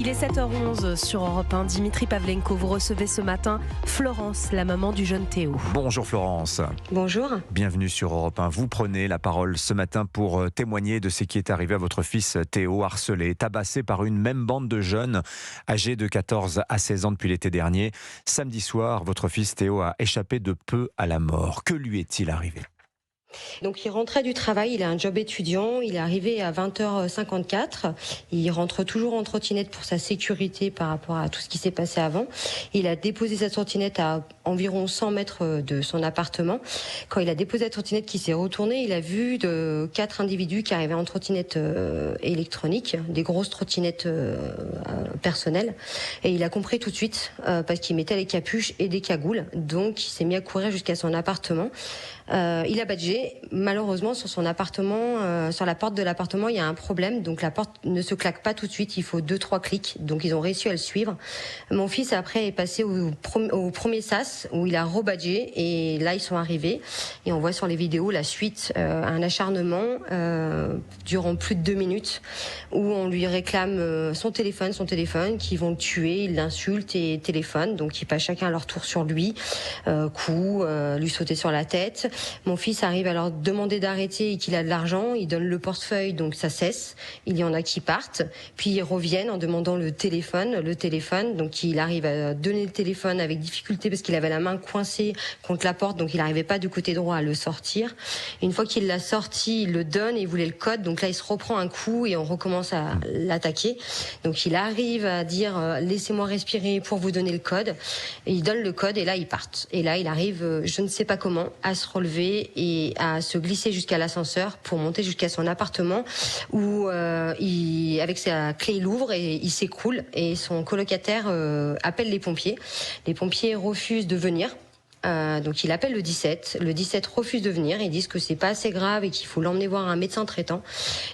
Il est 7h11 sur Europe 1. Dimitri Pavlenko, vous recevez ce matin Florence, la maman du jeune Théo. Bonjour Florence. Bonjour. Bienvenue sur Europe 1. Vous prenez la parole ce matin pour témoigner de ce qui est arrivé à votre fils Théo, harcelé, tabassé par une même bande de jeunes âgés de 14 à 16 ans depuis l'été dernier. Samedi soir, votre fils Théo a échappé de peu à la mort. Que lui est-il arrivé ? Donc il rentrait du travail, il a un job étudiant, il est arrivé à 20h54, il rentre toujours en trottinette pour sa sécurité par rapport à tout ce qui s'est passé avant. Il a déposé sa trottinette à environ 100 mètres de son appartement. Quand il a déposé la trottinette, qu'il s'est retourné, il a vu 4 individus qui arrivaient en trottinette électronique, des grosses trottinettes personnelles, et il a compris tout de suite parce qu'ils mettaient les capuches et des cagoules, donc il s'est mis à courir jusqu'à son appartement. Il a badgé. Malheureusement, sur son appartement, sur la porte de l'appartement, il y a un problème. Donc la porte ne se claque pas tout de suite. Il faut 2-3 clics. Donc ils ont réussi à le suivre. Mon fils après est passé au premier sas où il a rebadgé et là ils sont arrivés et on voit sur les vidéos la suite, un acharnement durant plus de 2 minutes où on lui réclame son téléphone, qu'ils vont le tuer, ils l'insultent et téléphonent. Donc ils passent chacun à leur tour sur lui, lui sauter sur la tête. Mon fils arrive à leur demander d'arrêter et qu'il a de l'argent, il donne le portefeuille, donc ça cesse. Il y en a qui partent, puis ils reviennent en demandant le téléphone, donc il arrive à donner le téléphone avec difficulté parce qu'il avait la main coincée contre la porte, donc il n'arrivait pas du côté droit à le sortir. Une fois qu'il l'a sorti, il le donne et il voulait le code, donc là il se reprend un coup et on recommence à l'attaquer. Donc il arrive à dire laissez-moi respirer pour vous donner le code, et il donne le code et là ils partent. Et là il arrive, je ne sais pas comment, à se relever et à se glisser jusqu'à l'ascenseur pour monter jusqu'à son appartement où avec sa clé il ouvre et il s'écroule et son colocataire appelle les pompiers. Les pompiers refusent de venir. Donc il appelle le 17. Le 17 refuse de venir. Ils disent que c'est pas assez grave et qu'il faut l'emmener voir un médecin traitant.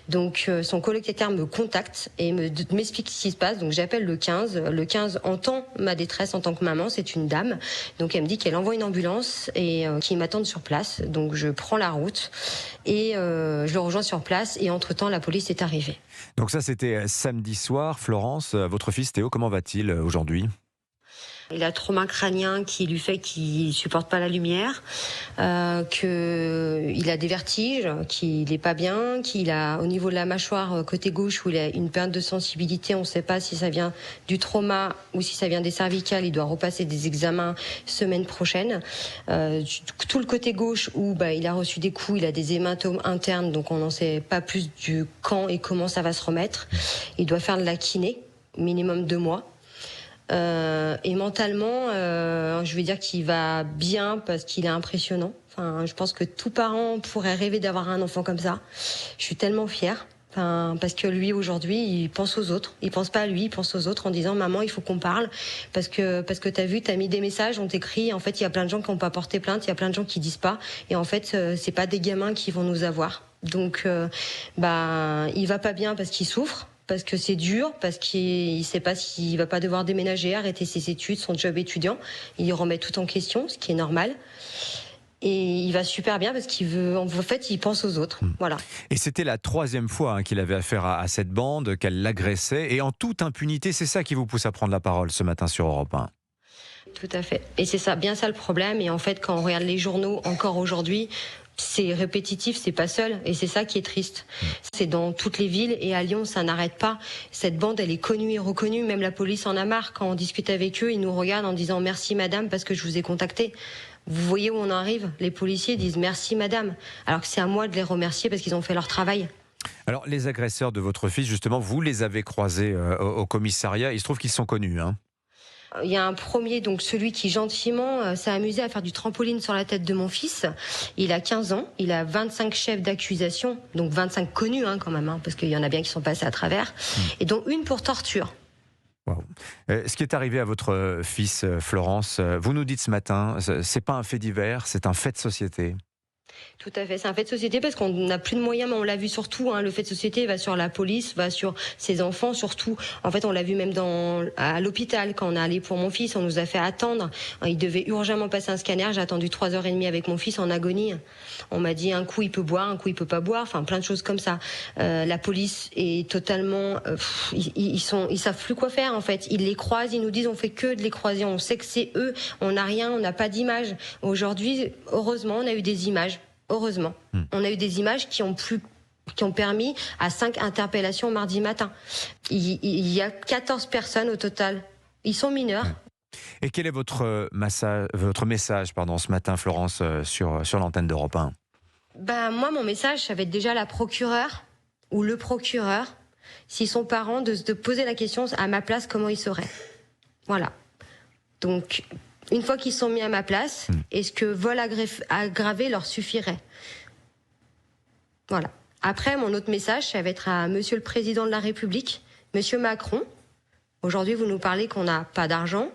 Donc son colocataire me contacte et m'explique ce qui se passe. Donc j'appelle le 15. Le 15 entend ma détresse en tant que maman. C'est une dame. Donc elle me dit qu'elle envoie une ambulance et qu'ils m'attendent sur place. Donc je prends la route et je le rejoins sur place. Et entre-temps, la police est arrivée. Donc ça, c'était samedi soir. Florence, votre fils Théo, comment va-t-il aujourd'hui ? Il a un trauma crânien qui lui fait qu'il supporte pas la lumière, qu'il a des vertiges, qu'il est pas bien, qu'il a au niveau de la mâchoire côté gauche où il a une perte de sensibilité. On ne sait pas si ça vient du trauma ou si ça vient des cervicales. Il doit repasser des examens semaine prochaine. Tout le côté gauche où il a reçu des coups, il a des hématomes internes, donc on n'en sait pas plus du quand et comment ça va se remettre. Il doit faire de la kiné, minimum 2 mois. Et mentalement, je veux dire qu'il va bien parce qu'il est impressionnant. Enfin, je pense que tout parent pourrait rêver d'avoir un enfant comme ça. Je suis tellement fière. Parce que lui aujourd'hui, il pense aux autres. Il pense pas à lui, il pense aux autres en disant maman, il faut qu'on parle parce que t'as mis des messages, on t'écrit. En fait, il y a plein de gens qui n'ont pas porté plainte, il y a plein de gens qui disent pas. Et en fait, c'est pas des gamins qui vont nous avoir. Donc, il va pas bien parce qu'il souffre. Parce que c'est dur, parce qu'il sait pas s'il va pas devoir déménager, arrêter ses études, son job étudiant. Il remet tout en question, ce qui est normal. Et il va super bien parce il pense aux autres. Voilà. Et c'était la 3e fois qu'il avait affaire à cette bande, qu'elle l'agressait, et en toute impunité. C'est ça qui vous pousse à prendre la parole ce matin sur Europe 1. Tout à fait. Et c'est ça, bien ça le problème. Et en fait, quand on regarde les journaux encore aujourd'hui, c'est répétitif, c'est pas seul, et c'est ça qui est triste. C'est dans toutes les villes, et à Lyon, ça n'arrête pas. Cette bande, elle est connue et reconnue, même la police en a marre. Quand on discute avec eux, ils nous regardent en disant « Merci madame, parce que je vous ai contacté ». Vous voyez où on arrive ? Les policiers disent « Merci madame », alors que c'est à moi de les remercier parce qu'ils ont fait leur travail. Alors, les agresseurs de votre fils, justement, vous les avez croisés au commissariat. Il se trouve qu'ils sont connus, hein ? Il y a un premier, donc celui qui gentiment s'est amusé à faire du trampoline sur la tête de mon fils. Il a 15 ans, il a 25 chefs d'accusation, donc 25 connus quand même, parce qu'il y en a bien qui sont passés à travers, et dont une pour torture. Wow. Ce qui est arrivé à votre fils, Florence, vous nous dites ce matin, c'est pas un fait divers, c'est un fait de société. Tout à fait, c'est un fait de société parce qu'on n'a plus de moyens, mais on l'a vu surtout, le fait de société va sur la police, va sur ses enfants surtout. En fait, on l'a vu même à l'hôpital, quand on est allé pour mon fils, on nous a fait attendre. Il devait urgemment passer un scanner, j'ai attendu 3h30 avec mon fils en agonie. On m'a dit un coup il peut boire, un coup il peut pas boire, enfin plein de choses comme ça. La police est totalement... ils savent plus quoi faire en fait. Ils les croisent, ils nous disent on fait que de les croiser, on sait que c'est eux, on n'a rien, on n'a pas d'image. Aujourd'hui, heureusement, on a eu des images. Heureusement, on a eu des images qui ont permis à 5 interpellations mardi matin. Il y a 14 personnes au total. Ils sont mineurs. Et quel est votre message ce matin, Florence, sur l'antenne d'Europe 1 ? Moi, mon message, ça va être déjà la procureure ou le procureur, s'ils sont parents, de poser la question à ma place, comment ils seraient. Voilà. Donc, une fois qu'ils sont mis à ma place, est-ce que vol aggravé leur suffirait ? Voilà. Après, mon autre message, ça va être à Monsieur le Président de la République, Monsieur Macron. Aujourd'hui, vous nous parlez qu'on n'a pas d'argent,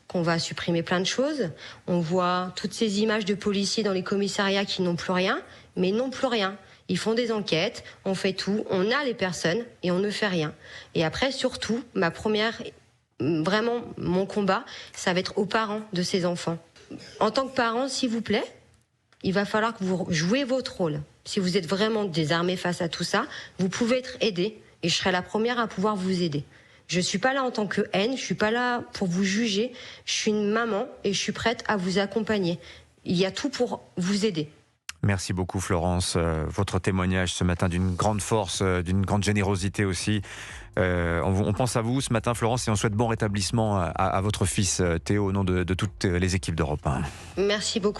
qu'on va supprimer plein de choses. On voit toutes ces images de policiers dans les commissariats qui n'ont plus rien, mais n'ont plus rien. Ils font des enquêtes, on fait tout, on a les personnes et on ne fait rien. Et après, surtout, vraiment, mon combat, ça va être aux parents de ces enfants. En tant que parents, s'il vous plaît, il va falloir que vous jouez votre rôle. Si vous êtes vraiment désarmés face à tout ça, vous pouvez être aidés et je serai la première à pouvoir vous aider. Je suis pas là en tant que haine, je suis pas là pour vous juger. Je suis une maman et je suis prête à vous accompagner. Il y a tout pour vous aider. Merci beaucoup Florence, votre témoignage ce matin d'une grande force, d'une grande générosité aussi. On pense à vous ce matin Florence et on souhaite bon rétablissement à votre fils Théo au nom de toutes les équipes d'Europe 1. Merci beaucoup.